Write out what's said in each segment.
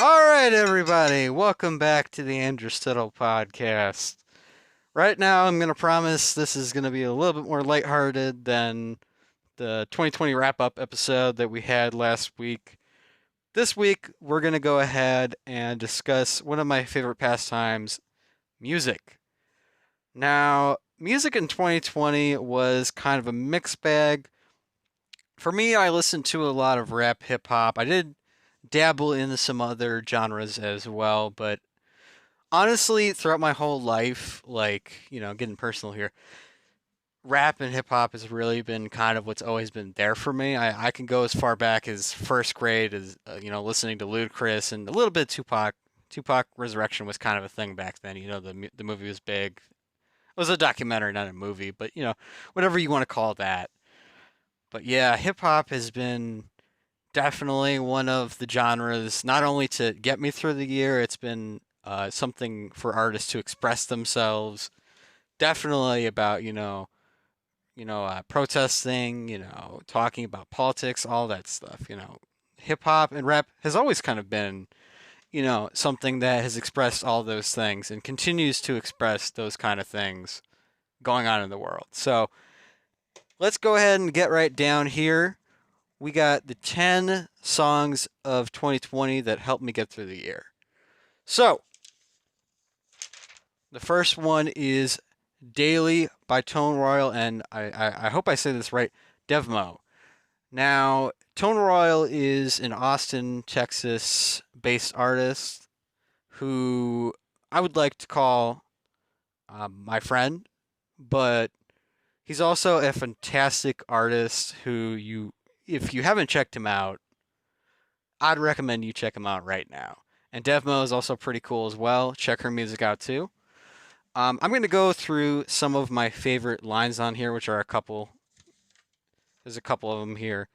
All right, everybody, welcome back to the Andrew Stedl podcast. Right now, I'm going to promise this is going to be a little bit more lighthearted than the 2020 wrap up episode that we had last week. This week, we're going to go ahead and discuss one of my favorite pastimes, music. Now, music in 2020 was kind of a mixed bag. For me, I listened to a lot of rap, hip hop. I did dabble into some other genres as well, but honestly, throughout my whole life, getting personal here, rap and hip hop has really been kind of what's always been there for me. I can go as far back as first grade as, listening to Ludacris and a little bit of Tupac. Tupac Resurrection was kind of a thing back then. The movie was big. It was a documentary, not a movie, but, whatever you want to call that. But yeah, hip hop has been definitely one of the genres, not only to get me through the year, it's been something for artists to express themselves. Definitely about, protesting, talking about politics, all that stuff. Hip hop and rap has always kind of been, something that has expressed all those things and continues to express those kind of things going on in the world. So let's go ahead and get right down here. We got the 10 songs of 2020 that helped me get through the year. So, the first one is Daily by Tone Royal, and I hope I say this right, DEVMO. Now, Tone Royal is an Austin, Texas based artist who I would like to call my friend, but he's also a fantastic artist who if you haven't checked him out, I'd recommend you check him out right now. And DEVMO is also pretty cool as well. Check her music out too. I'm going to go through some of my favorite lines on here, which are a couple. There's a couple of them here.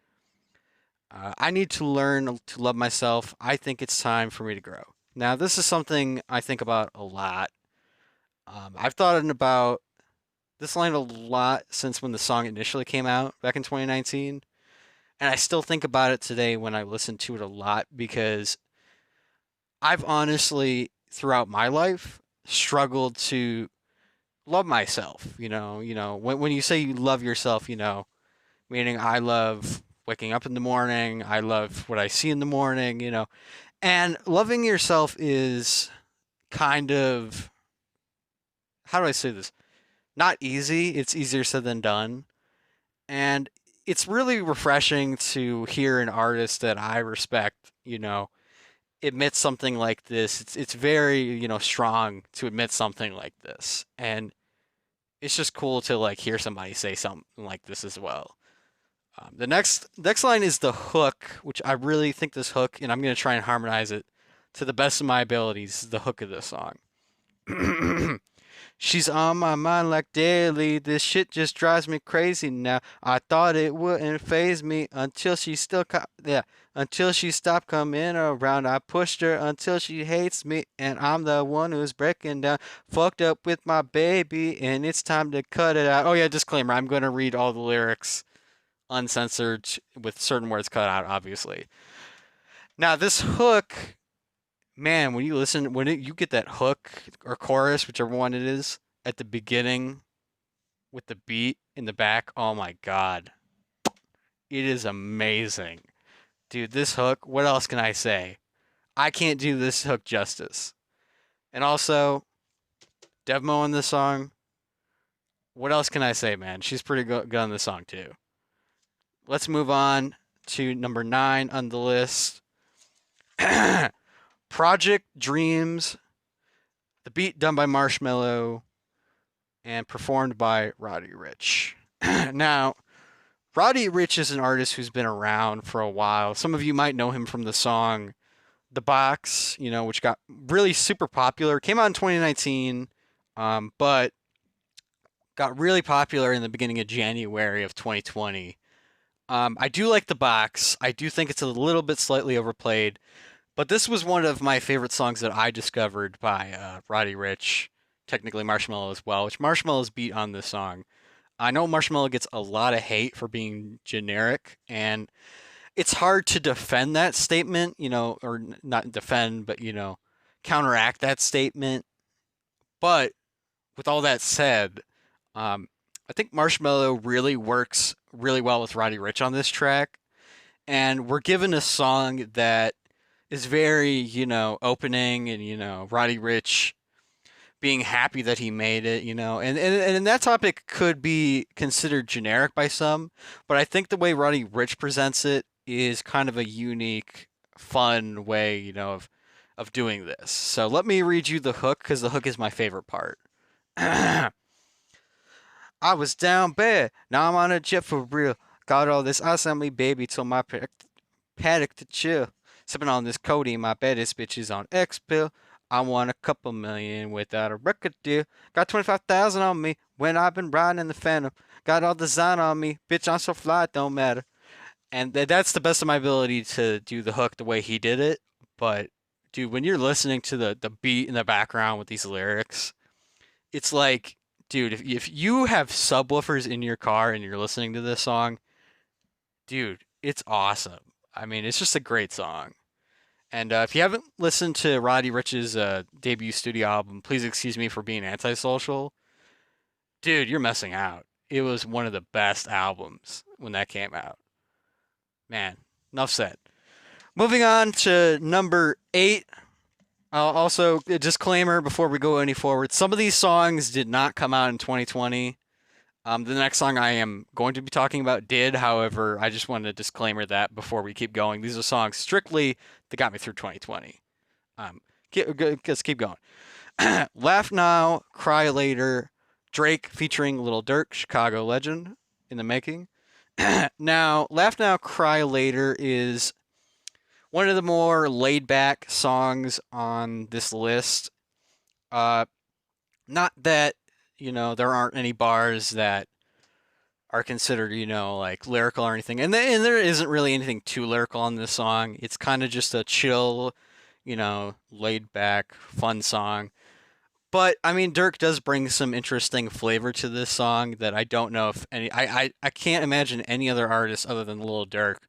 I need to learn to love myself. I think it's time for me to grow. Now, this is something I think about a lot. I've thought about this line a lot since when the song initially came out back in 2019. And I still think about it today when I listen to it a lot because I've honestly, throughout my life, struggled to love myself. When you say you love yourself, meaning I love waking up in the morning, I love what I see in the morning, and loving yourself is kind of, how do I say this? Not easy. It's easier said than done. And it's really refreshing to hear an artist that I respect, admit something like this. It's very, strong to admit something like this. And it's just cool to like hear somebody say something like this as well. The next line is the hook, which I really think this hook, and I'm gonna try and harmonize it to the best of my abilities. Is the hook of this song. She's on my mind like daily. This shit just drives me crazy now. I thought it wouldn't phase me until until she stopped coming around. I pushed her until she hates me, and I'm the one who's breaking down. Fucked up with my baby, and it's time to cut it out. Oh yeah, disclaimer: I'm gonna read all the lyrics uncensored with certain words cut out, obviously. Now this hook, man, when you listen, you get that hook or chorus, whichever one it is, at the beginning with the beat in the back, oh my god, it is amazing, dude. This hook, what else can I say? I can't do this hook justice. And also, DEVMO in this song, what else can I say, man? She's pretty good on the song too. Let's move on to number 9 on the list. Project Dreams, the beat done by Marshmello and performed by Roddy Ricch. Now, Roddy Ricch is an artist who's been around for a while. Some of you might know him from the song The Box, which got really super popular. Came out in 2019, but got really popular in the beginning of January of 2020. I do like The Box. I do think it's a little bit slightly overplayed. But this was one of my favorite songs that I discovered by Roddy Ricch, technically Marshmello as well, which Marshmello's beat on this song. I know Marshmello gets a lot of hate for being generic, and it's hard to defend that statement, or not defend, but counteract that statement. But with all that said, um, I think Marshmello really works really well with Roddy Ricch on this track, and we're given a song that is very, opening, and Roddy Ricch being happy that he made it, and that topic could be considered generic by some, but I think the way Roddy Ricch presents it is kind of a unique, fun way, of doing this. So let me read you the hook because the hook is my favorite part. I was down bad, now I'm on a jet for real. Got all this ice on me, baby, told my paddock to chill. Sipping on this codeine, my baddest bitch is on X pill. I won a couple million without a record deal. Got 25,000 on me when I've been riding in the Phantom. Got all design on me, bitch, I'm so fly, it don't matter. And that's the best of my ability to do the hook the way he did it. But, dude, when you're listening to the beat in the background with these lyrics, it's like, dude, if you have subwoofers in your car and you're listening to this song, dude, it's awesome. I mean, it's just a great song. And if you haven't listened to Roddy Ricch's debut studio album, please excuse me for being antisocial. Dude, you're missing out. It was one of the best albums when that came out. Man, enough said. Moving on to number 8. Also, a disclaimer before we go any forward. Some of these songs did not come out in 2020. The next song I am going to be talking about did, however, I just wanted to disclaimer that before we keep going. These are songs strictly that got me through 2020. Let's keep going. Laugh Now, Cry Later, Drake featuring Lil Durk, Chicago legend in the making. Now, Laugh Now, Cry Later is one of the more laid-back songs on this list. Not that there aren't any bars that are considered, like lyrical or anything. And there isn't really anything too lyrical on this song. It's kind of just a chill, laid back, fun song. But I mean, Durk does bring some interesting flavor to this song that I don't know if I can't imagine any other artist other than Lil Durk.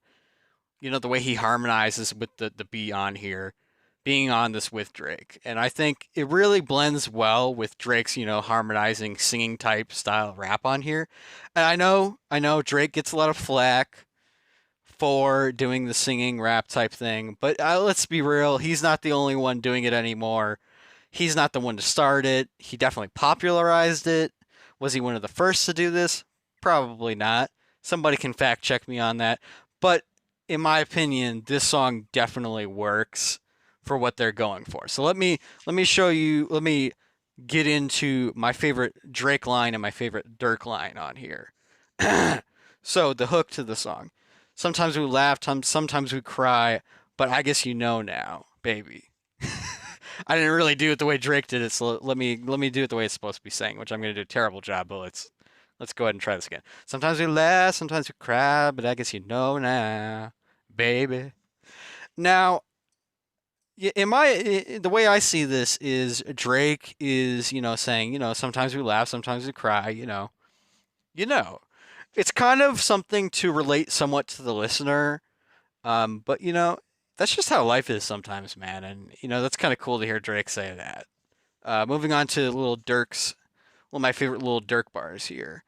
The way he harmonizes with the beat on here being on this with Drake. And I think it really blends well with Drake's, harmonizing singing type style rap on here. And I know Drake gets a lot of flack for doing the singing rap type thing, but let's be real, he's not the only one doing it anymore. He's not the one to start it. He definitely popularized it. Was he one of the first to do this? Probably not. Somebody can fact check me on that. But in my opinion, this song definitely works for what they're going for. So let me show you, let me get into my favorite Drake line and my favorite Durk line on here. So the hook to the song. Sometimes we laugh, sometimes we cry, but I guess you know now, baby. I didn't really do it the way Drake did it, so let me do it the way it's supposed to be saying, which I'm going to do a terrible job, but let's go ahead and try this again. Sometimes we laugh, sometimes we cry, but I guess you know now, baby. Now, the way I see this is Drake is, saying, sometimes we laugh, sometimes we cry, you know. It's kind of something to relate somewhat to the listener, but that's just how life is sometimes, man. And that's kind of cool to hear Drake say that. Moving on to Lil Durk's, one of my favorite Lil Durk bars here.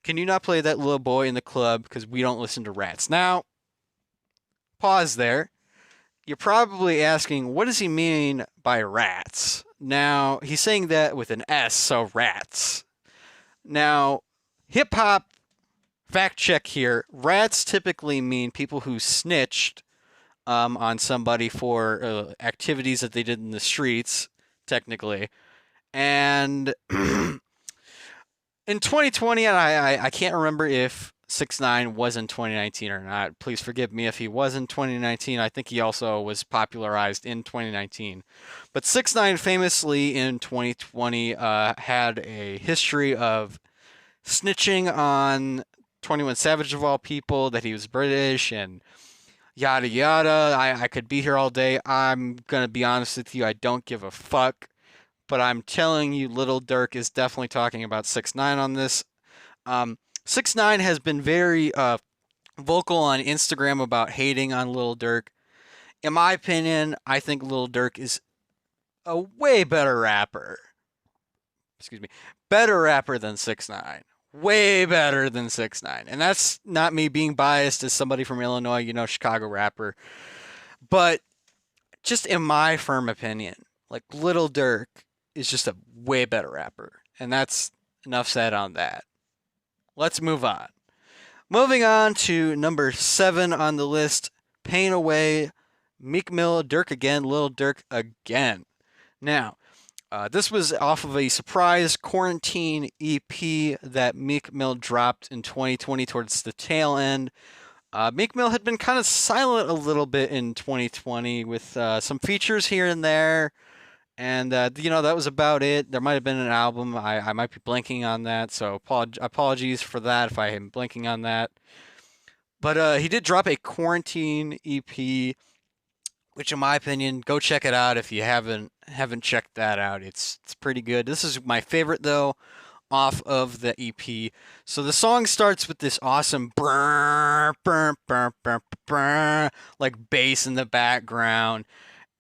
Can you not play that little boy in the club because we don't listen to rats? Now, pause there. You're probably asking, what does he mean by rats? Now, he's saying that with an S, so rats. Now, hip hop fact check here. Rats typically mean people who snitched on somebody for activities that they did in the streets, technically. And in 2020, and I can't remember if 6ix9ine was in 2019 or not. Please forgive me if he was in 2019. I think he also was popularized in 2019. But 6ix9ine famously in 2020 had a history of snitching on 21 Savage of all people, that he was British and yada yada. I could be here all day. I'm going to be honest with you. I don't give a fuck. But I'm telling you, Little Durk is definitely talking about 6ix9ine on this. 6ix9ine has been very vocal on Instagram about hating on Lil Durk. In my opinion, I think Lil Durk is a way better rapper. Excuse me, better rapper than 6ix9ine. Way better than 6ix9ine. And that's not me being biased as somebody from Illinois, Chicago rapper. But just in my firm opinion, like Little Durk is just a way better rapper. And that's enough said on that. Let's move on. Moving on to number 7 on the list, Pain Away, Meek Mill, Durk again, Little Durk again. Now, this was off of a surprise quarantine EP that Meek Mill dropped in 2020 towards the tail end. Meek Mill had been kind of silent a little bit in 2020 with some features here and there. And, that was about it. There might have been an album. I might be blanking on that. So apologies for that if I am blanking on that. But he did drop a quarantine EP, which in my opinion, go check it out if you haven't checked that out. It's pretty good. This is my favorite though, off of the EP. So the song starts with this awesome brr, brr, brr, brr, brr, like bass in the background,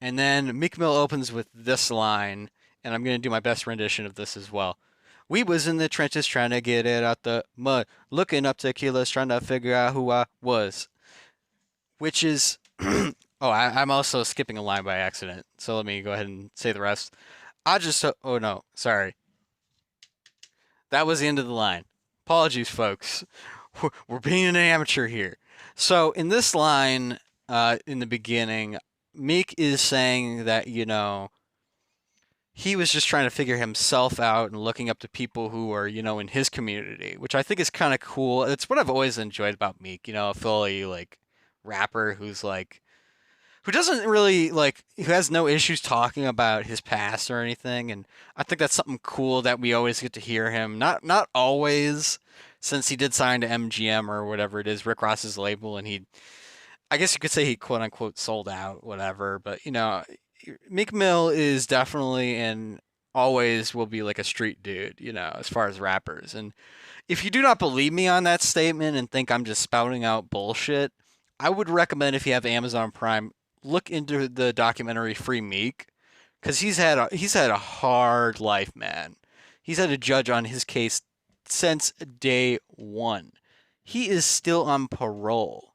and then Meek Mill opens with this line, and I'm gonna do my best rendition of this as well. We was in the trenches trying to get it out the mud, looking up to kilos, trying to figure out who I was, which is oh, I'm also skipping a line by accident, so let me go ahead and say the rest. Oh no, sorry. That was the end of the line. Apologies, folks. We're being an amateur here. So in this line, in the beginning, Meek is saying that, he was just trying to figure himself out and looking up to people who are, in his community, which I think is kind of cool. It's what I've always enjoyed about Meek, a Philly, like, rapper who's, like, who doesn't really like who has no issues talking about his past or anything, and I think that's something cool that we always get to hear him. Not always, since he did sign to MGM or whatever it is, Rick Ross's label, and I guess you could say he quote unquote sold out, whatever. But Meek Mill is definitely and always will be like a street dude, as far as rappers. And if you do not believe me on that statement and think I'm just spouting out bullshit, I would recommend if you have Amazon Prime, look into the documentary Free Meek, because he's had a hard life, man. He's had a judge on his case since day one. He is still on parole.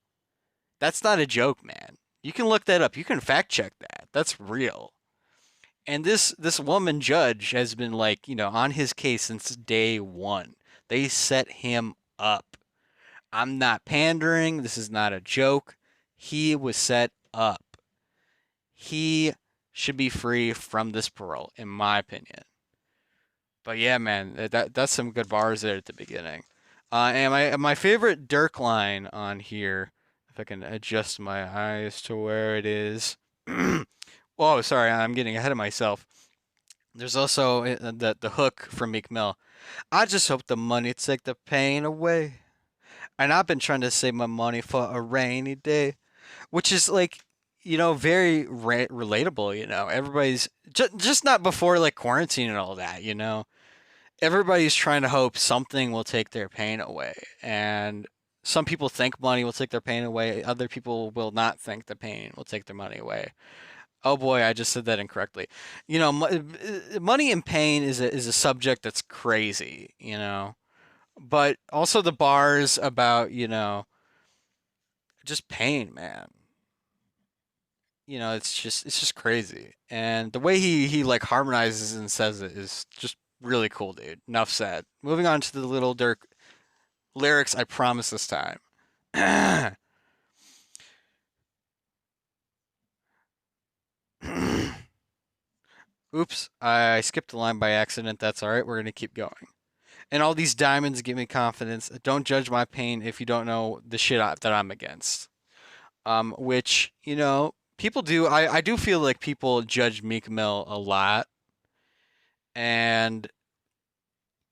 That's not a joke, man. You can look that up. You can fact check that. That's real. And this woman judge has been like, on his case since day one. They set him up. I'm not pandering. This is not a joke. He was set up. He should be free from this parole, in my opinion. But yeah, man, that's some good bars there at the beginning. And my favorite Durk line on here, if I can adjust my eyes to where it is. Oh, sorry, I'm getting ahead of myself. There's also the hook from Meek Mill. I just hope the money take the pain away. And I've been trying to save my money for a rainy day, which is like, very relatable. Everybody's just not before like quarantine and all that. Everybody's trying to hope something will take their pain away, and some people think money will take their pain away. Other people will not think the pain will take their money away. Oh boy, I just said that incorrectly. Money and pain is a subject that's crazy. But also the bars about, just pain, man. It's just crazy. And the way he like harmonizes and says it is just really cool, dude. Enough said. Moving on to the Little Durk lyrics, I promise this time. Oops, I skipped a line by accident. That's all right. We're going to keep going. And all these diamonds give me confidence. Don't judge my pain if you don't know the shit that I'm against. Which, people do. I do feel like people judge Meek Mill a lot. And,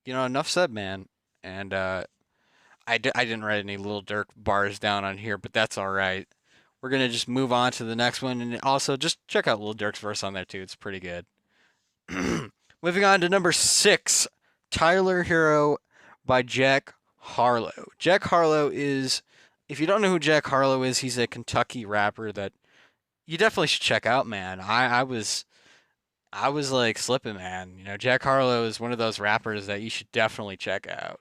enough said, man. And I didn't write any Little Durk bars down on here, but that's all right. We're going to just move on to the next one. And also, just check out Little Durk's verse on there, too. It's pretty good. Moving on to number 6, Tyler Herro by Jack Harlow. Jack Harlow is if you don't know who Jack Harlow is, he's a Kentucky rapper that you definitely should check out, man. I was like slipping, man. Jack Harlow is one of those rappers that you should definitely check out.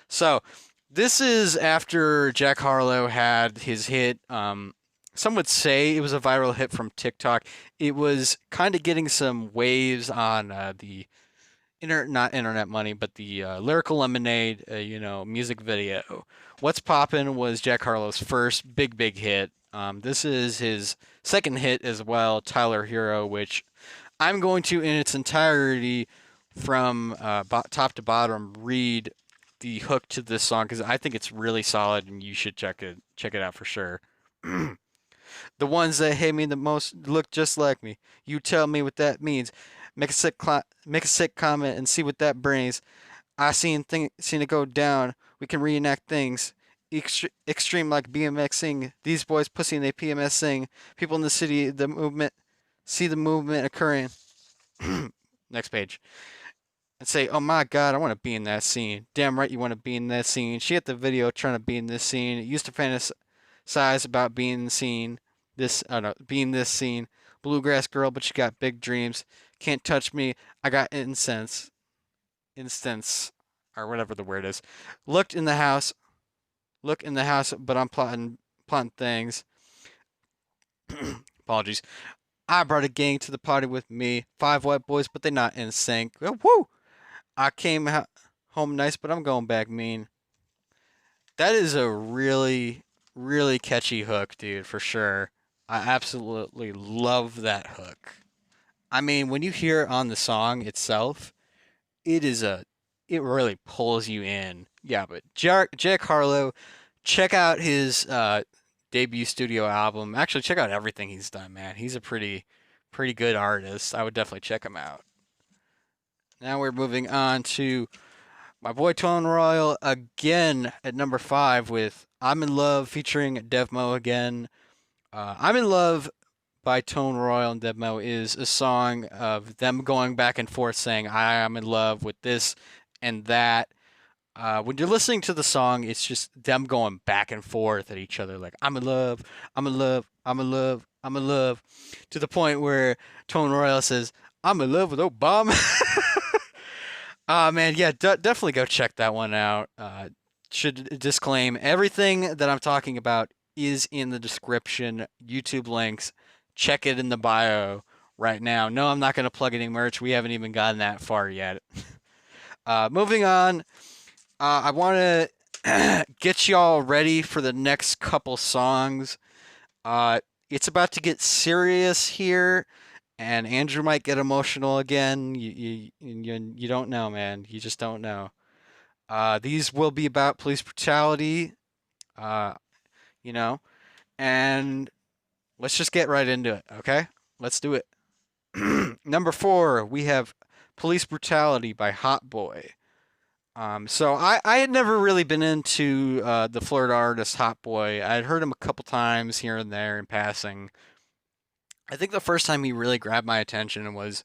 So, this is after Jack Harlow had his hit. Some would say it was a viral hit from TikTok. It was kind of getting some waves on the not internet money, but the Lyrical Lemonade, music video. What's Poppin' was Jack Harlow's first big hit. This is his second hit as well, Tyler Hero, which I'm going to, in its entirety, from top to bottom, read the hook to this song because I think it's really solid and you should check it out for sure. The ones that hate me the most look just like me. You tell me what that means. Make a sick comment and see what that brings. I seen it go down. We can reenact things. Extreme like BMXing. These boys pussy and they PMS sing. People in the city, the movement, see the movement occurring. Next page. And say, oh my god, I want to be in that scene. Damn right you want to be in that scene. She at the video trying to be in this scene. Used to fantasize about being seen. Being this scene. Bluegrass girl, but she got big dreams. Can't touch me. I got instance, or whatever the word is. Look in the house, but I'm plotting things. Apologies. I brought a gang to the party with me. 5 white boys, but they not in sync. Woo! I came home nice, but I'm going back mean. That is a really, really catchy hook, dude, for sure. I absolutely love that hook. I mean, when you hear it on the song itself, it is it really pulls you in. Yeah, but Jack Harlow, check out his debut studio album. Actually, check out everything he's done, man. He's a pretty good artist. I would definitely check him out. Now we're moving on to my boy Tone Royal again at number 5 with "I'm in Love" featuring DEVMO again. "I'm in Love" by Tone Royal and DEVMO is a song of them going back and forth saying I am in love with this and that. When you're listening to the song, it's just them going back and forth at each other, like I'm in love, I'm in love, I'm in love, I'm in love, to the point where Tone Royal says, "I'm in love with Obama." Man, yeah, definitely go check that one out. Should disclaim everything that I'm talking about is in the description. YouTube links. Check it in the bio right now. No, I'm not going to plug any merch. We haven't even gotten that far yet. Moving on, I want to get y'all ready for the next couple songs. It's about to get serious here, and Andrew might get emotional again. You don't know, man. You just don't know. These will be about police brutality, uh, you know, and let's just get right into it, okay? Let's do it. Number 4, we have Police Brutality by Hotboii. So I had never really been into the Florida artist Hotboii. I had heard him a couple times here and there in passing. I think the first time he really grabbed my attention was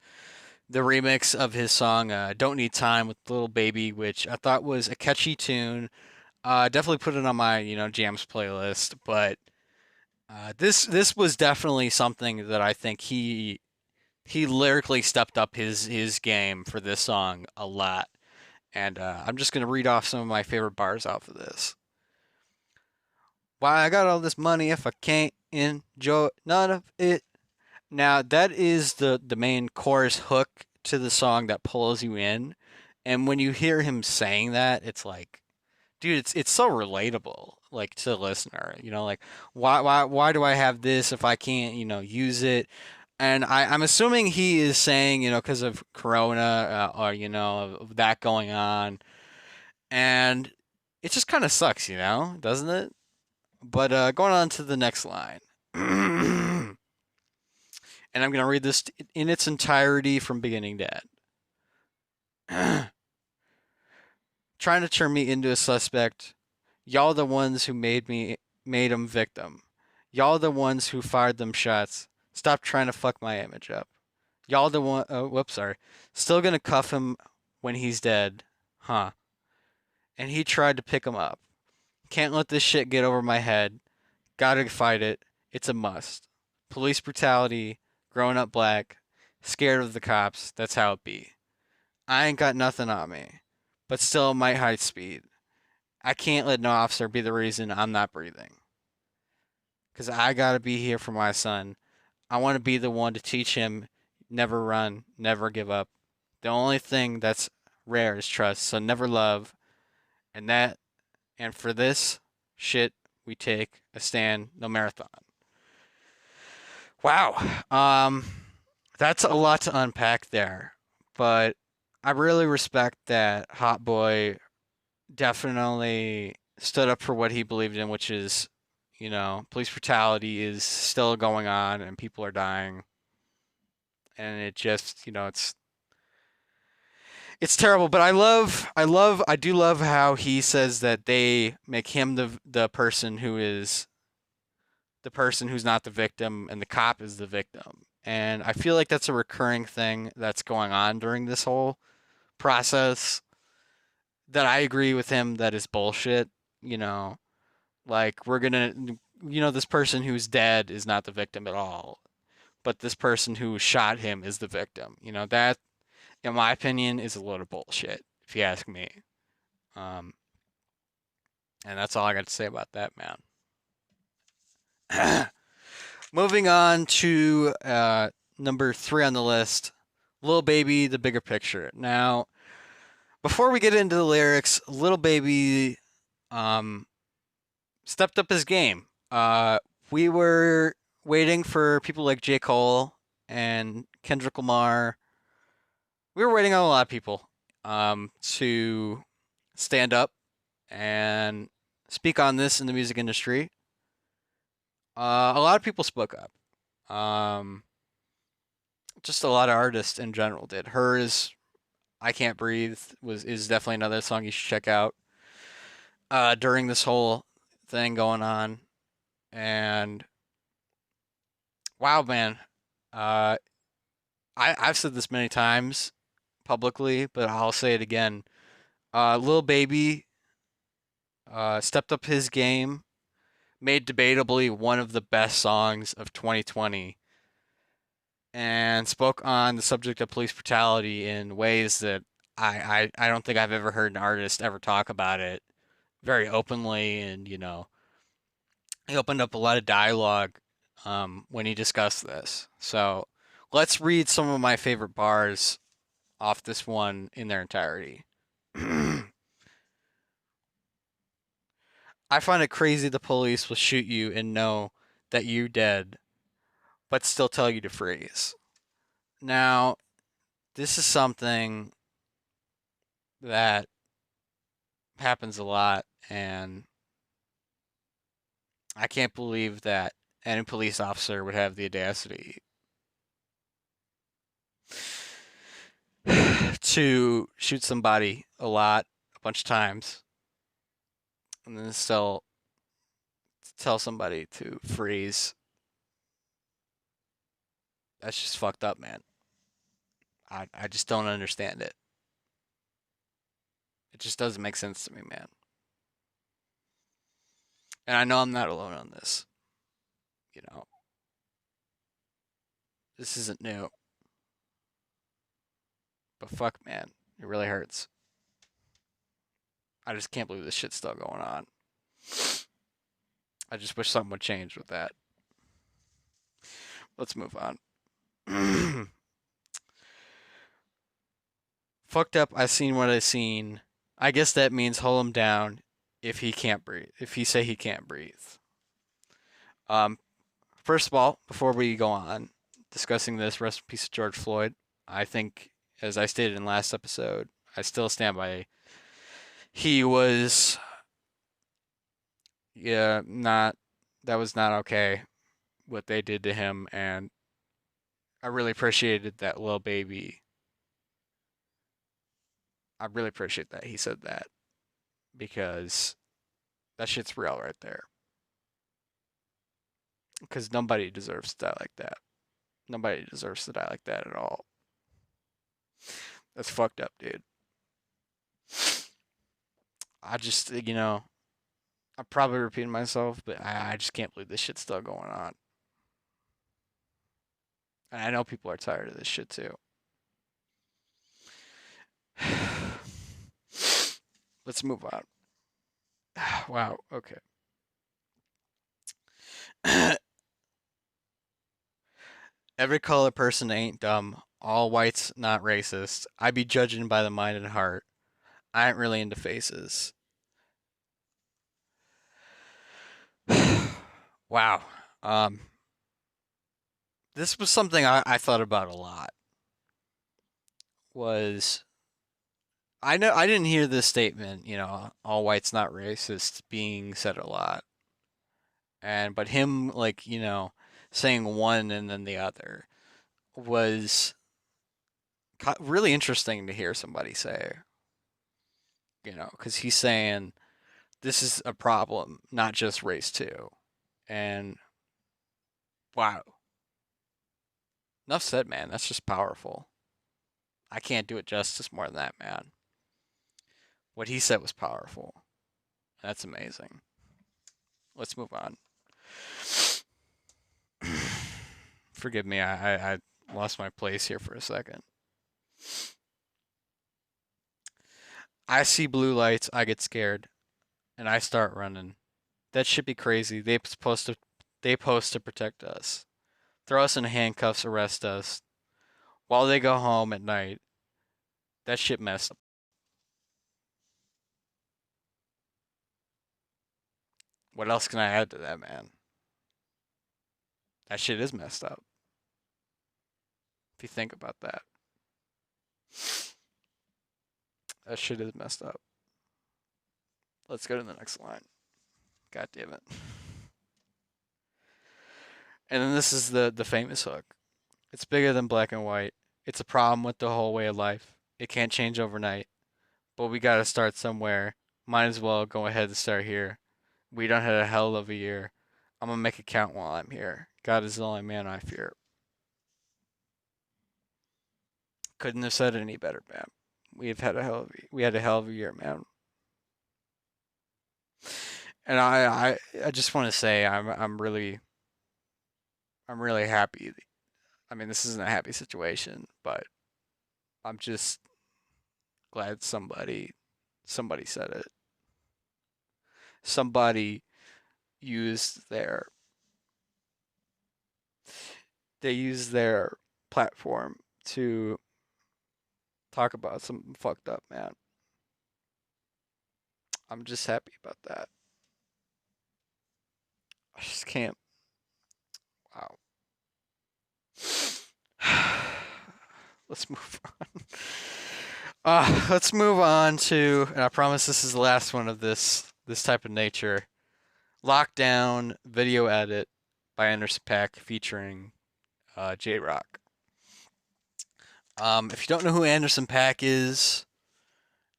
the remix of his song "Don't Need Time" with Little Baby, which I thought was a catchy tune. Definitely put it on my jams playlist, but this was definitely something that I think he lyrically stepped up his game for this song a lot. And I'm just gonna read off some of my favorite bars off of this. Why I got all this money if I can't enjoy none of it? Now that is the main chorus hook to the song that pulls you in, and when you hear him saying that, it's like, dude, it's so relatable, like to the listener. Like why do I have this if I can't use it? And I'm assuming he is saying because of Corona or of that going on, and it just kind of sucks, doesn't it? But going on to the next line. And I'm going to read this in its entirety from beginning to end. Trying to turn me into a suspect. Y'all the ones who made him victim. Y'all the ones who fired them shots. Stop trying to fuck my image up. Y'all the one. Oh, whoops, sorry. Still gonna cuff him when he's dead, huh? And he tried to pick him up. Can't let this shit get over my head. Gotta fight it. It's a must. Police brutality, growing up black, scared of the cops, that's how it be. I ain't got nothing on me, but still might high speed. I can't let no officer be the reason I'm not breathing. Because I gotta be here for my son. I want to be the one to teach him never run, never give up. The only thing that's rare is trust, so never love. And that, and for this shit, we take a stand, no marathon. Wow. That's a lot to unpack there, but I really respect that Hotboii definitely stood up for what he believed in, which is, police brutality is still going on and people are dying, and it just, it's terrible. But I do love how he says that they make him the person who is the person who's not the victim, and the cop is the victim. And I feel like that's a recurring thing that's going on during this whole process that I agree with him that is bullshit. You know, like we're gonna, this person who's dead is not the victim at all, but this person who shot him is the victim. That, in my opinion, is a load of bullshit, if you ask me. Um, and that's all I got to say about that, man. Moving on to number 3 on the list, Lil Baby, The Bigger Picture. Now, before we get into the lyrics, Lil Baby stepped up his game. We were waiting for people like J. Cole and Kendrick Lamar. We were waiting on a lot of people to stand up and speak on this in the music industry. A lot of people spoke up. Just a lot of artists in general did. Hers, I Can't Breathe is definitely another song you should check out during this whole thing going on. And wow, man, uh, I've said this many times publicly, but I'll say it again. Lil Baby stepped up his game, made debatably one of the best songs of 2020, and spoke on the subject of police brutality in ways that I don't think I've ever heard an artist ever talk about it very openly. And, he opened up a lot of dialogue when he discussed this. So let's read some of my favorite bars off this one in their entirety. I find it crazy the police will shoot you and know that you're dead, but still tell you to freeze. Now, this is something that happens a lot, and I can't believe that any police officer would have the audacity to shoot somebody a bunch of times, and then still tell somebody to freeze. That's just fucked up, man. I just don't understand it. It just doesn't make sense to me, man. And I know I'm not alone on this. You know, this isn't new. But fuck, man, it really hurts. I just can't believe this shit's still going on. I just wish something would change with that. Let's move on. Fucked up, I seen what I seen. I guess that means hold him down if he can't breathe. If he say he can't breathe. Um, First of all, before we go on discussing this, rest in peace of George Floyd. I think, as I stated in last episode, I still stand by. He was, yeah, not. That was not okay. What they did to him, and I really appreciated that Lil Baby. I really appreciate that he said that because that shit's real right there. Because nobody deserves to die like that. Nobody deserves to die like that at all. That's fucked up, dude. I just, I'm probably repeating myself, but I just can't believe this shit's still going on. And I know people are tired of this shit too. Let's move on. Wow, okay. Every color person ain't dumb. All whites not racist. I be judging by the mind and heart. I ain't really into faces. Wow. Um, this was something I thought about a lot. Was I know I didn't hear this statement, all whites not racist being said a lot. And but him like, saying one and then the other was really interesting to hear somebody say, because he's saying this is a problem, not just race too. And wow, enough said, man. That's just powerful. I can't do it justice more than that, man. What he said was powerful. That's amazing. Let's move on. Forgive me, I lost my place here for a second. I see blue lights, I get scared, and I start running. That should be crazy. They supposed to protect us. Throw us in handcuffs, arrest us while they go home at night. That shit messed up. What else can I add to that, man? That shit is messed up. If you think about that, that shit is messed up. Let's go to the next line. God damn it. And then this is the famous hook. It's bigger than black and white. It's a problem with the whole way of life. It can't change overnight, but we gotta start somewhere. Might as well go ahead and start here. We done had a hell of a year. I'm gonna make it count while I'm here. God is the only man I fear. Couldn't have said it any better, man. We had a hell of a year, man. And I just want to say I'm really happy. I mean, this isn't a happy situation, but I'm just glad somebody said it. Somebody used their they used their platform to talk about something fucked up, man. I'm just happy about that. I just can't. Wow. Let's move on. Let's move on to, and I promise this is the last one of this type of nature. Lockdown video edit by Anderson .Paak featuring J Rock. If you don't know who Anderson .Paak is,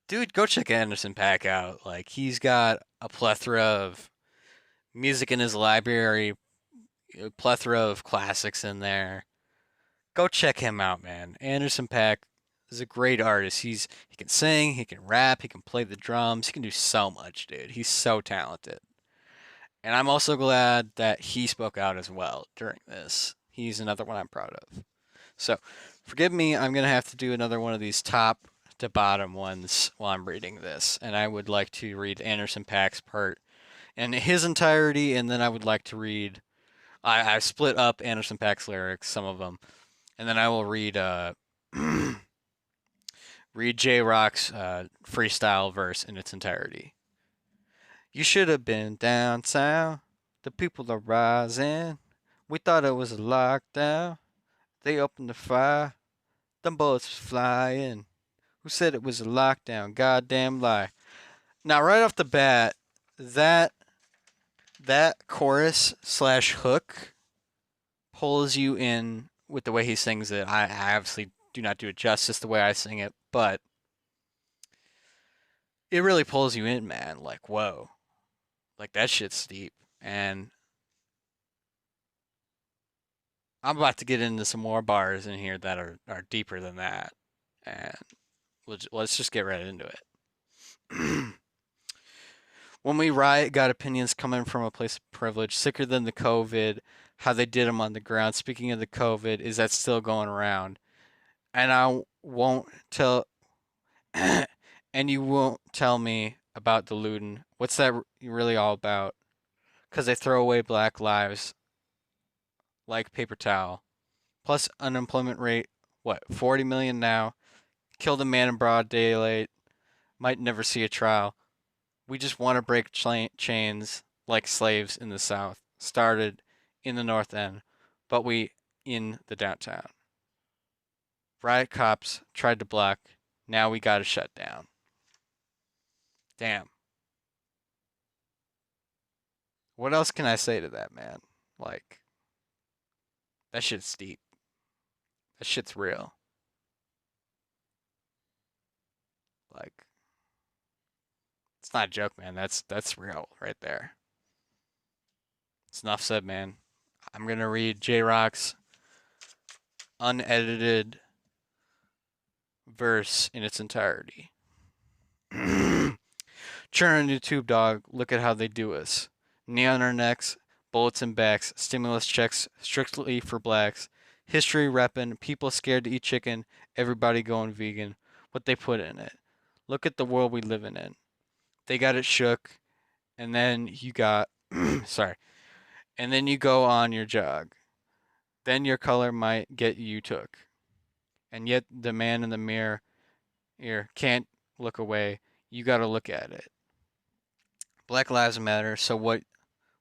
dude, go check Anderson .Paak out. Like he's got a plethora of music in his library, a plethora of classics in there. Go check him out, man. Anderson .Paak is a great artist. He can sing, he can rap, he can play the drums, he can do so much, dude. He's so talented. And I'm also glad that he spoke out as well during this. He's another one I'm proud of. So, forgive me, I'm going to have to do another one of these top to bottom ones while I'm reading this. And I would like to read Anderson .Paak's part in his entirety, and then I would like to read. I split up Anderson .Paak's lyrics, some of them, and then I will read read J Rock's freestyle verse in its entirety. You should have been downtown. The people are rising. We thought it was a lockdown. They opened the fire. Them bullets was flying. Who said it was a lockdown? Goddamn lie. Now, right off the bat, that that chorus slash hook pulls you in with the way he sings it. I obviously do not do it justice the way I sing it, but it really pulls you in, man. Like, whoa. Like, that shit's deep. And I'm about to get into some more bars in here that are deeper than that. And let's just get right into it. When we riot, got opinions coming from a place of privilege, sicker than the COVID, how they did them on the ground. Speaking of the COVID, is that still going around? And I won't tell, and you won't tell me about the looting. What's that really all about? Because they throw away black lives like paper towel. Plus unemployment rate, what, 40 million now? Killed a man in broad daylight. Might never see a trial. We just want to break chains like slaves in the South. Started in the North End, but we in the downtown. Riot cops tried to block. Now we got to shut down. Damn. What else can I say to that, man? Like, that shit's deep. That shit's real. Like, it's not a joke, man. That's real right there. It's enough said, man. I'm gonna read J Rock's unedited verse in its entirety. Churn on YouTube, dog. Look at how they do us. Knee on our necks, bullets in backs, stimulus checks strictly for blacks. History reppin', people scared to eat chicken, everybody going vegan. What they put in it. Look at the world we living in. They got it shook, and then you got, sorry, and then you go on your jog. Then your color might get you took. And yet the man in the mirror here can't look away. You gotta look at it. Black Lives Matter, so what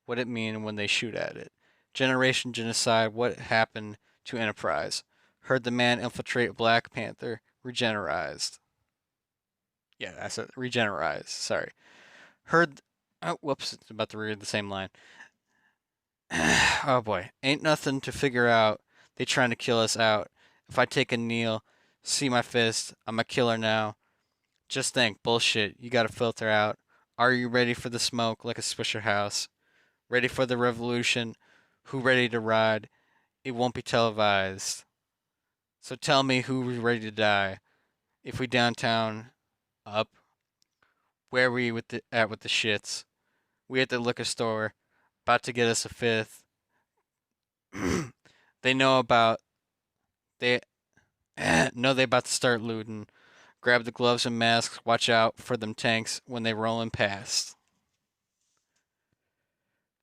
it mean when they shoot at it? Generation genocide, what happened to Enterprise? Heard the man infiltrate Black Panther, regenerized. Yeah, that's it, regenerized, sorry. Heard, oh, whoops, about to read the same line. Oh boy, ain't nothing to figure out. They trying to kill us out. If I take a kneel, see my fist, I'm a killer now. Just think, bullshit, you gotta filter out. Are you ready for the smoke like a Swisher house? Ready for the revolution? Who ready to ride? It won't be televised. So tell me who's ready to die. If we downtown, up, where we with the shits? We at the liquor store, about to get us a fifth. They know about they know they about to start looting. Grab the gloves and masks. Watch out for them tanks when they rollin' past.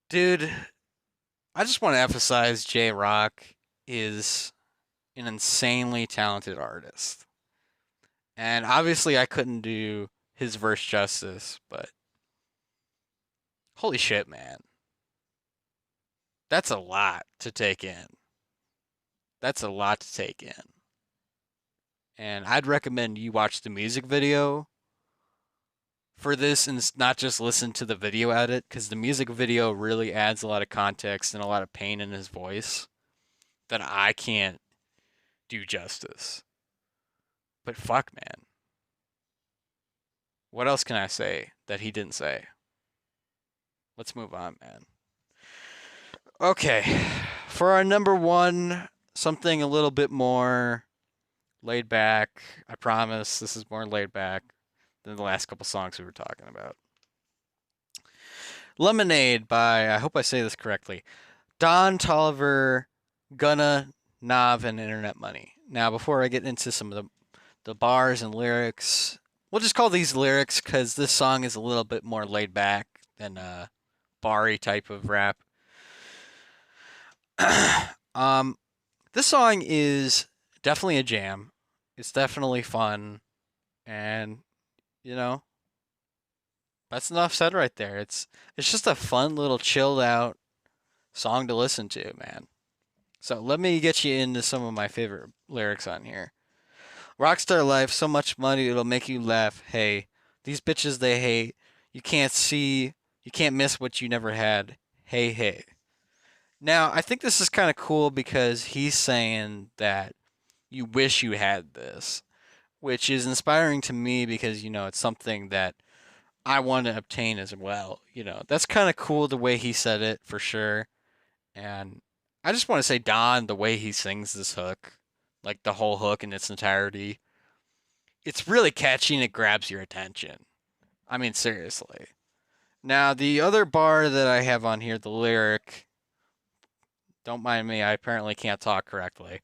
Dude, I just want to emphasize J Rock is an insanely talented artist. And obviously I couldn't do his verse justice, but holy shit, man. That's a lot to take in. That's a lot to take in. And I'd recommend you watch the music video for this and not just listen to the video edit, because the music video really adds a lot of context and a lot of pain in his voice that I can't do justice. But fuck, man. What else can I say that he didn't say? Let's move on, man. Okay. For our number one, something a little bit more laid back. I promise this is more laid back than the last couple songs we were talking about. Lemonade by, I hope I say this correctly, Don Toliver, Gunna, Nav, and Internet Money. Now, before I get into some of the bars and lyrics, we'll just call these lyrics because this song is a little bit more laid back than a bar-y type of rap. um, this song is definitely a jam. It's definitely fun, and you know, that's enough said right there. It's just a fun little chilled out song to listen to, man. So let me get you into some of my favorite lyrics on here. Rockstar life, so much money it'll make you laugh. Hey, these bitches they hate. You can't see, you can't miss what you never had. Hey, hey. Now, I think this is kind of cool because he's saying that you wish you had this, which is inspiring to me because, it's something that I want to obtain as well. That's kind of cool the way he said it for sure. And I just want to say, Don, the way he sings this hook, like the whole hook in its entirety, it's really catchy and it grabs your attention. I mean, seriously. Now, the other bar that I have on here, the lyric, don't mind me, I apparently can't talk correctly,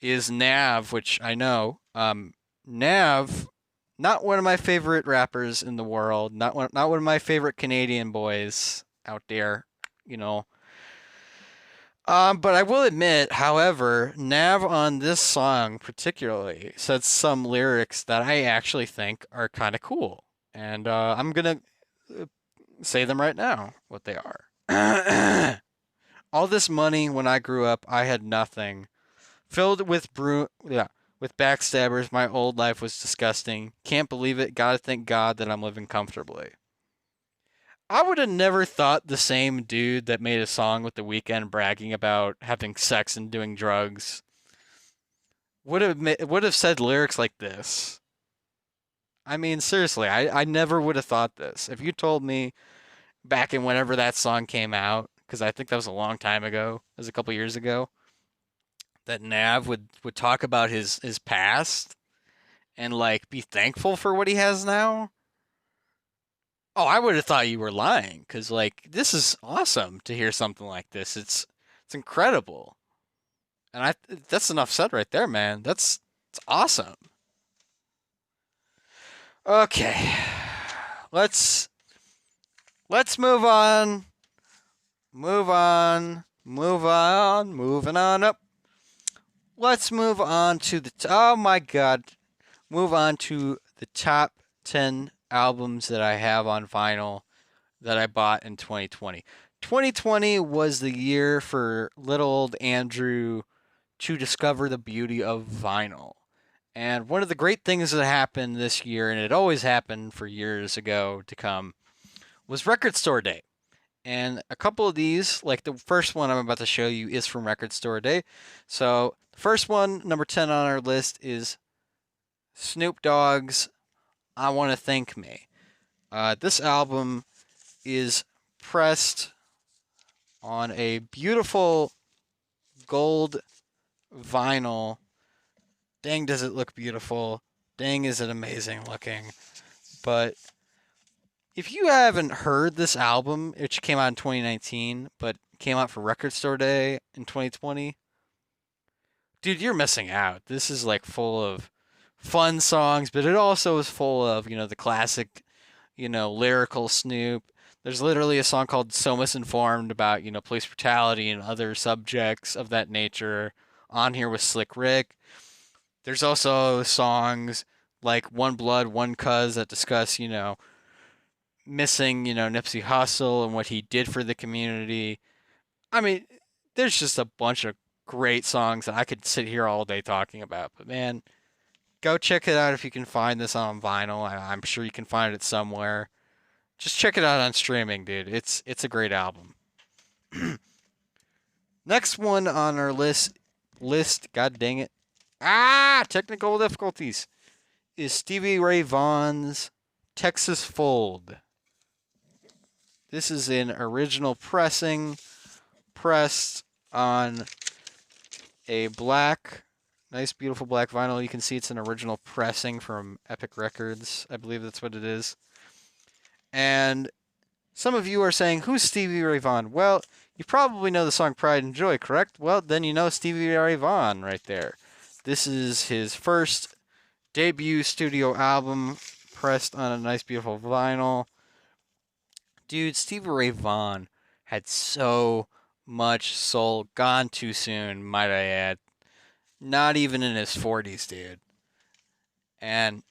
is Nav, which I know. Nav, not one of my favorite rappers in the world, not one of my favorite Canadian boys out there, you know. But I will admit, however, Nav on this song particularly said some lyrics that I actually think are kind of cool. And I'm gonna say them right now, what they are. All this money when I grew up, I had nothing. Filled with with backstabbers, my old life was disgusting. Can't believe it. Gotta thank God that I'm living comfortably. I would have never thought the same dude that made a song with The Weeknd bragging about having sex and doing drugs would have said lyrics like this. I mean, seriously, I never would have thought this. If you told me back in whenever that song came out, because I think that was a long time ago, it was a couple years ago, that Nav would talk about his past and like be thankful for what he has now. Oh, I would have thought you were lying because like this is awesome to hear something like this. It's incredible, and I that's enough said right there, man. It's awesome. Okay, let's let's move on, moving on up. Let's move on to oh my god, move on to the top 10 albums that I have on vinyl that I bought in 2020. 2020 was the year for little old Andrew to discover the beauty of vinyl. And one of the great things that happened this year, and it always happened for years ago to come, was Record Store Day. And a couple of these, like the first one I'm about to show you, is from Record Store Day. So, the first one, number 10 on our list, is Snoop Dogg's I Want to Thank Me. This album is pressed on a beautiful gold vinyl. Dang, does it look beautiful. Dang, is it amazing looking. But if you haven't heard this album, which came out in 2019, but came out for Record Store Day in 2020, dude, you're missing out. This is like full of fun songs, but it also is full of, the classic, lyrical Snoop. There's literally a song called So Misinformed about, police brutality and other subjects of that nature on here with Slick Rick. There's also songs like One Blood, One Cuz that discuss, missing, Nipsey Hussle and what he did for the community. I mean, there's just a bunch of great songs that I could sit here all day talking about. But man, go check it out if you can find this on vinyl. I'm sure you can find it somewhere. Just check it out on streaming, dude. It's a great album. Next one on our list, god dang it. Technical difficulties. Is Stevie Ray Vaughan's Texas Fold. This is an original pressing, pressed on a nice beautiful black vinyl. You can see it's an original pressing from Epic Records. I believe that's what it is. And some of you are saying, who's Stevie Ray Vaughan? Well, you probably know the song Pride and Joy, correct? Well, then you know Stevie Ray Vaughan right there. This is his first debut studio album, pressed on a nice beautiful vinyl. Dude, Stevie Ray Vaughan had so much soul, gone too soon, might I add. Not even in his 40s, dude. And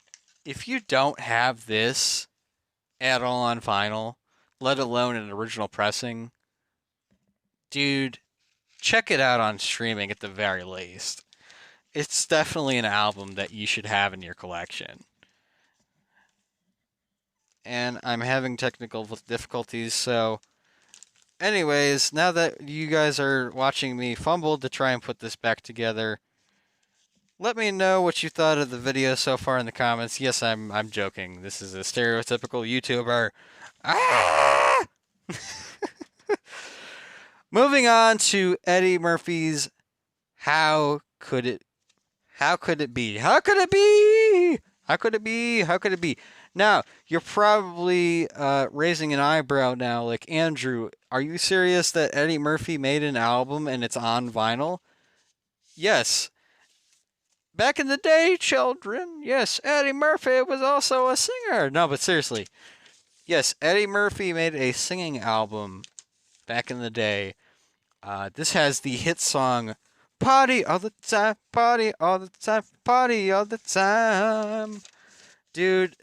if you don't have this at all on vinyl, let alone an original pressing, dude, check it out on streaming at the very least. It's definitely an album that you should have in your collection. And I'm having technical difficulties, so anyways, now that you guys are watching me fumble to try and put this back together, let me know what you thought of the video so far in the comments. Yes, I'm joking. This is a stereotypical YouTuber. Moving on to Eddie Murphy's How Could It Be? How could it be? How could it be? How could it be? Now, you're probably raising an eyebrow now, like, Andrew, are you serious that Eddie Murphy made an album and it's on vinyl? Yes. Back in the day, children, yes, Eddie Murphy was also a singer. No, but seriously, yes, Eddie Murphy made a singing album back in the day. This has the hit song Party All the Time, Party All the Time, Party All the Time. Dude,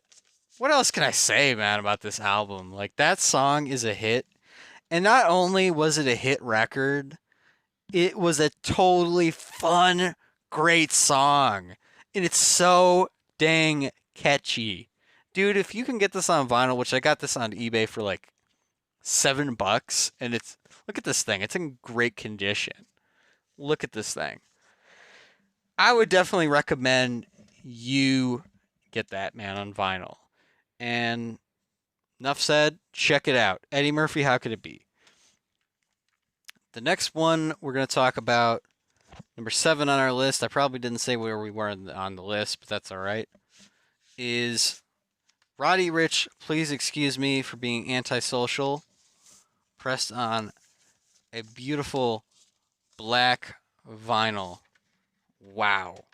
what else can I say, man, about this album? Like, that song is a hit. And not only was it a hit record, it was a totally fun, great song. And it's so dang catchy. Dude, if you can get this on vinyl, which I got this on eBay for like $7, and it's, look at this thing. It's in great condition. Look at this thing. I would definitely recommend you get that, man, on vinyl. And enough said, check it out. Eddie Murphy, how could it be? The next one we're going to talk about, number 7 on our list, I probably didn't say where we were on the list, but that's all right, is Roddy Ricch, Please Excuse Me for Being Antisocial, pressed on a beautiful black vinyl. Wow.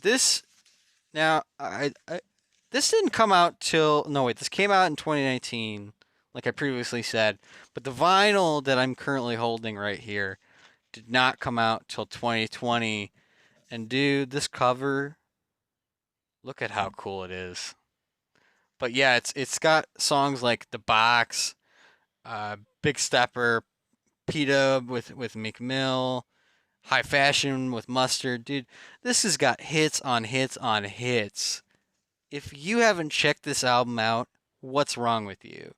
This, now, this didn't come out till, no wait, this came out in 2019, like I previously said, but the vinyl that I'm currently holding right here did not come out till 2020. And dude, this cover, look at how cool it is. But yeah, it's got songs like The Box, Big Stepper, P-Dub with Meek Mill, High Fashion with Mustard. Dude, this has got hits on hits on hits. If you haven't checked this album out, what's wrong with you?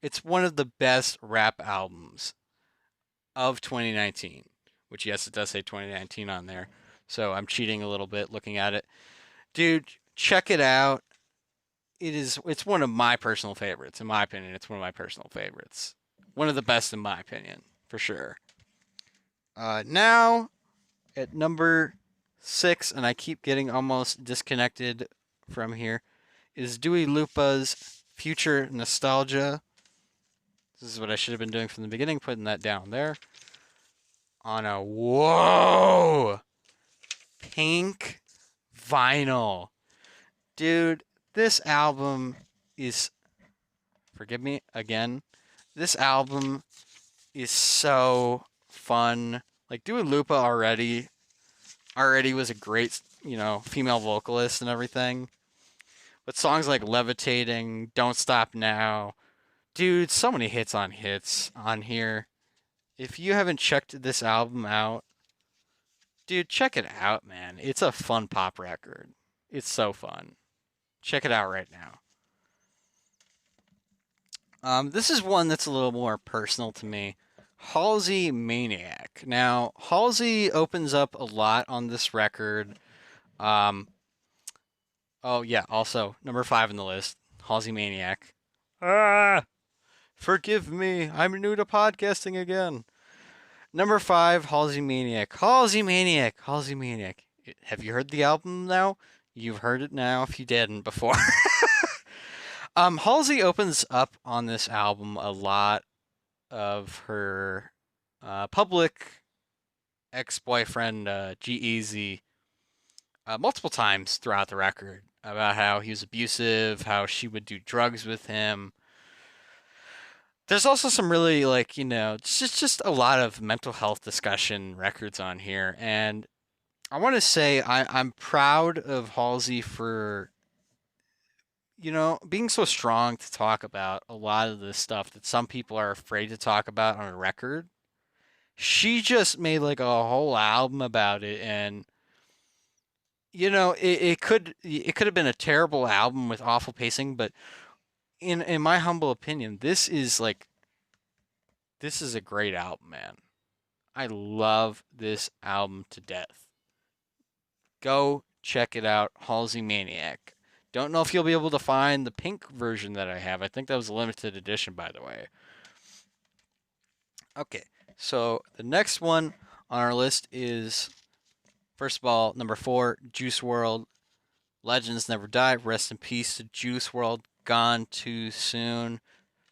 It's one of the best rap albums of 2019, which, yes, it does say 2019 on there. So I'm cheating a little bit looking at it. Dude, check it out. It's one of my personal favorites. In my opinion, it's one of my personal favorites. One of the best in my opinion, for sure. Now at number 6, and I keep getting almost disconnected from here, is Dua Lipa's Future Nostalgia. This is what I should have been doing from the beginning, putting that down there. On a whoa pink vinyl. Dude, this album is, forgive me again, this album is so fun. Like, Dua Lipa already was a great, female vocalist and everything. But songs like Levitating, Don't Stop Now, dude, so many hits on here. If you haven't checked this album out, dude, check it out, man. It's a fun pop record. It's so fun. Check it out right now. This is one that's a little more personal to me. Halsey Manic. Now, Halsey opens up a lot on this record. Oh yeah, also number 5 on the list, Halsey Maniac. Ah, forgive me, I'm new to podcasting again. Number 5, Halsey Maniac. Halsey Maniac. Halsey Maniac. Have you heard the album now? You've heard it now if you didn't before. Halsey opens up on this album a lot of her public ex-boyfriend, G-Eazy, multiple times throughout the record about how he was abusive, how she would do drugs with him. There's also some really, like, just a lot of mental health discussion records on here, and I want to say I'm proud of Halsey for, being so strong to talk about a lot of the stuff that some people are afraid to talk about on a record. She just made like a whole album about it, and it could have been a terrible album with awful pacing, but in my humble opinion, this is a great album, man. I love this album to death. Go check it out, Halsey Maniac. Don't know if you'll be able to find the pink version that I have. I think that was a limited edition, by the way. Okay, so the next one on our list is, first of all, number 4, Juice WRLD, Legends never die. Rest in peace to Juice World. Gone too soon.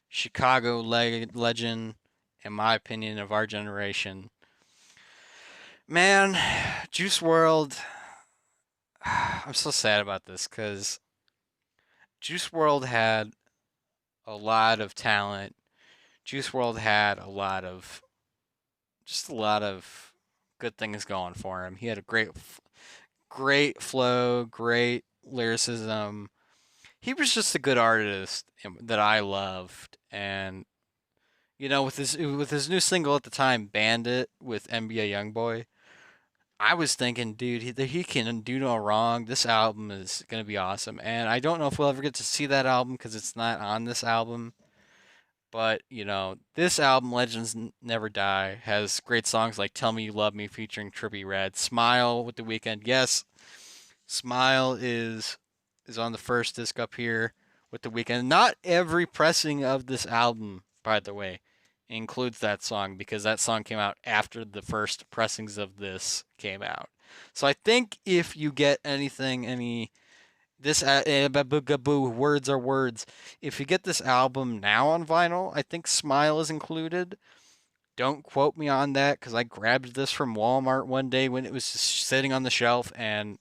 Chicago legend, in my opinion, of our generation. Man, Juice World. I'm so sad about this because Juice World had a lot of talent. Juice World had just a lot of good things going for him. He had a great flow, great lyricism. He was just a good artist that I loved, and with his new single at the time, "Bandit" with NBA YoungBoy, I was thinking, dude, he can do no wrong. This album is gonna be awesome, and I don't know if we'll ever get to see that album because it's not on this album. But this album, Legends Never Die, has great songs like "Tell Me You Love Me" featuring Trippie Redd, "Smile" with The Weeknd. Yes, "Smile" is on the first disc up here with The Weeknd. Not every pressing of this album, by the way, includes that song because that song came out after the first pressings of this came out. So I think if you get words are words. If you get this album now on vinyl, I think "Smile" is included. Don't quote me on that because I grabbed this from Walmart one day when it was just sitting on the shelf, and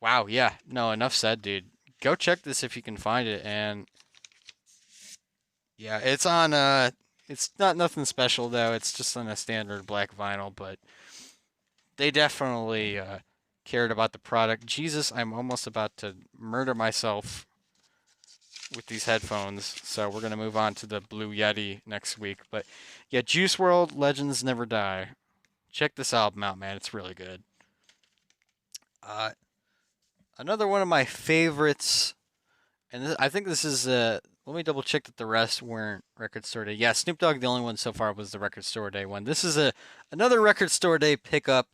wow, yeah, no, enough said, dude. Go check this if you can find it, and yeah, it's on it's not nothing special though. It's just on a standard black vinyl, but they definitely cared about the product. Jesus, I'm almost about to murder myself with these headphones, so we're gonna move on to the Blue Yeti next week. But yeah, Juice World, Legends Never Die. Check this album out, man. It's really good. Uh, Another one of my favorites, and I think this is let me double check that the rest weren't record store day. Yeah, Snoop Dogg, the only one so far was the record store day one. This is another record store day pickup.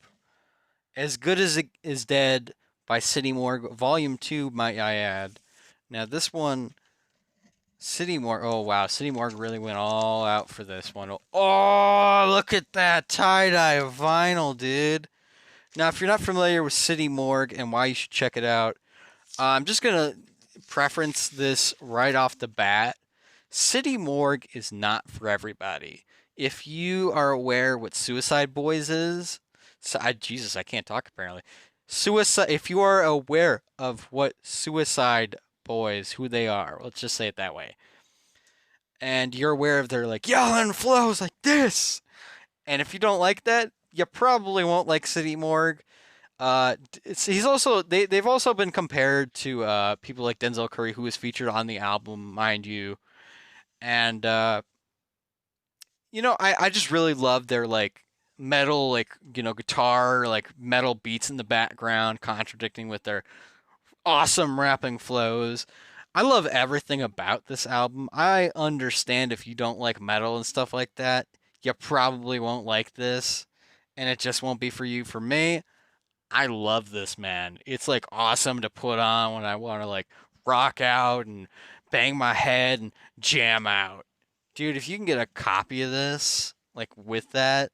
As Good as It Is Dead by City Morgue, Volume 2, might I add. Now, this one, City Morgue, oh wow, City Morgue really went all out for this one. Oh, look at that tie-dye vinyl, dude. Now, if you're not familiar with City Morgue and why you should check it out, I'm just going to preference this right off the bat. City Morgue is not for everybody. If you are aware what Suicide Boys is, Jesus, I can't talk apparently. If you are aware of what Suicide Boys, who they are, let's just say it that way, and you're aware of their like yelling flows like this, and if you don't like that, you probably won't like City Morgue. He's also they've also been compared to people like Denzel Curry, who was featured on the album, mind you, and I just really love their like metal, like guitar, like metal beats in the background, contradicting with their awesome rapping flows. I love everything about this album. I understand if you don't like metal and stuff like that, you probably won't like this, and it just won't be for you. For me, I love this, man. It's like awesome to put on when I want to like rock out and bang my head and jam out. Dude, if you can get a copy of this, like with that,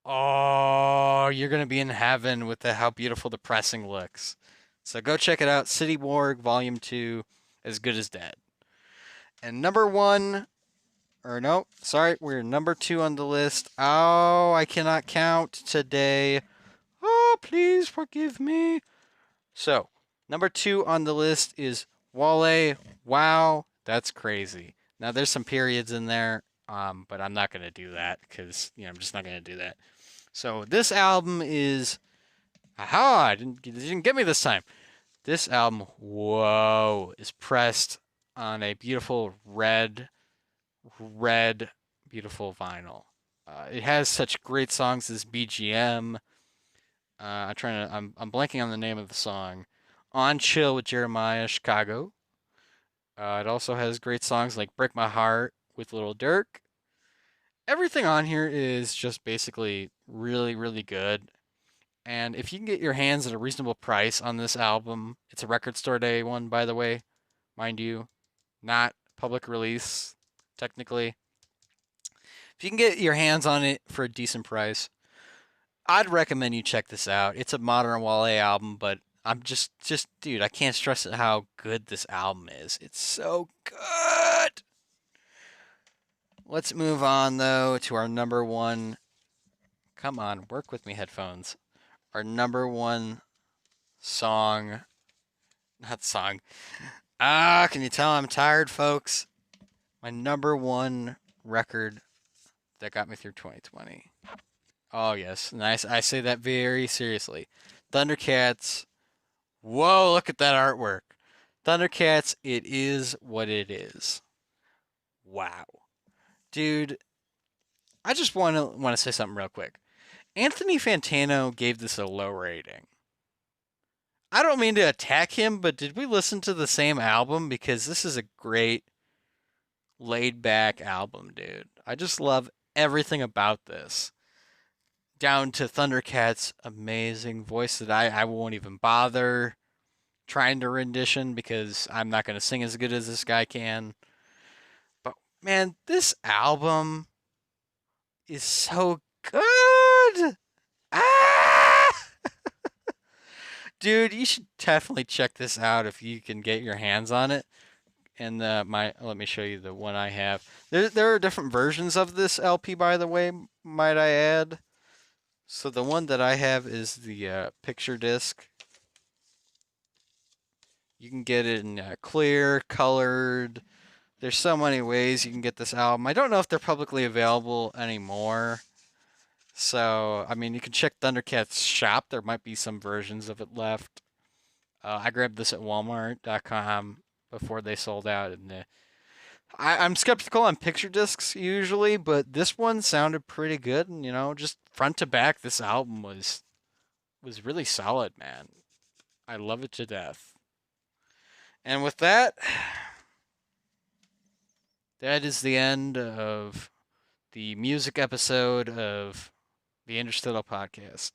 oh, you're gonna be in heaven with how beautiful the pressing looks. So go check it out. City Morgue Volume 2, As Good as Dead. And number one, or no, sorry, we're number 2 on the list. Oh, I cannot count today. Oh, please forgive me. So, number 2 on the list is WAALE. Wow, that's crazy. Now, there's some periods in there, but I'm not going to do that because, I'm just not going to do that. So, this album is... Aha! It didn't get me this time. This album, whoa, is pressed on a beautiful red, beautiful vinyl. It has such great songs as BGM. I'm blanking on the name of the song. On Chill with Jeremiah, Chicago. It also has great songs like Break My Heart with Little Durk. Everything on here is just basically really, really good. And if you can get your hands at a reasonable price on this album, it's a record store day one, by the way, mind you, not public release, technically. If you can get your hands on it for a decent price, I'd recommend you check this out. It's a modern WAALE album, but I'm just, dude, I can't stress how good this album is. It's so good. Let's move on, though, to our number one. Come on, work with me, headphones. Our number one song. Not song. Can you tell I'm tired, folks? My number one record that got me through 2020. Oh, yes. Nice. I say that very seriously. Thundercats. Whoa, look at that artwork. Thundercats, it is what it is. Wow. Dude, I just want to say something real quick. Anthony Fantano gave this a low rating. I don't mean to attack him, but did we listen to the same album? Because this is a great laid back album, dude. I just love everything about this. Down to Thundercats' amazing voice that I won't even bother trying to rendition because I'm not going to sing as good as this guy can. But man, this album is so good. Ah! Dude, you should definitely check this out if you can get your hands on it. And let me show you the one I have. There are different versions of this LP, by the way, might I add. So the one that I have is the picture disc. You can get it in clear, colored. There's so many ways you can get this album. I don't know if they're publicly available anymore. So, I mean, you can check Thundercats shop. There might be some versions of it left. I grabbed this at Walmart.com before they sold out. And I'm skeptical on picture discs usually, but this one sounded pretty good. And, just front to back, this album was really solid, man. I love it to death. And with that, that is the end of the music episode of the Stedl podcast.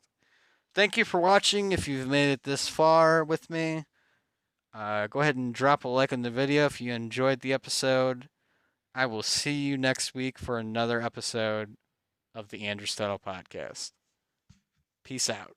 Thank you for watching. If you've made it this far with me, go ahead and drop a like on the video if you enjoyed the episode. I will see you next week for another episode of the Stedl podcast. Peace out.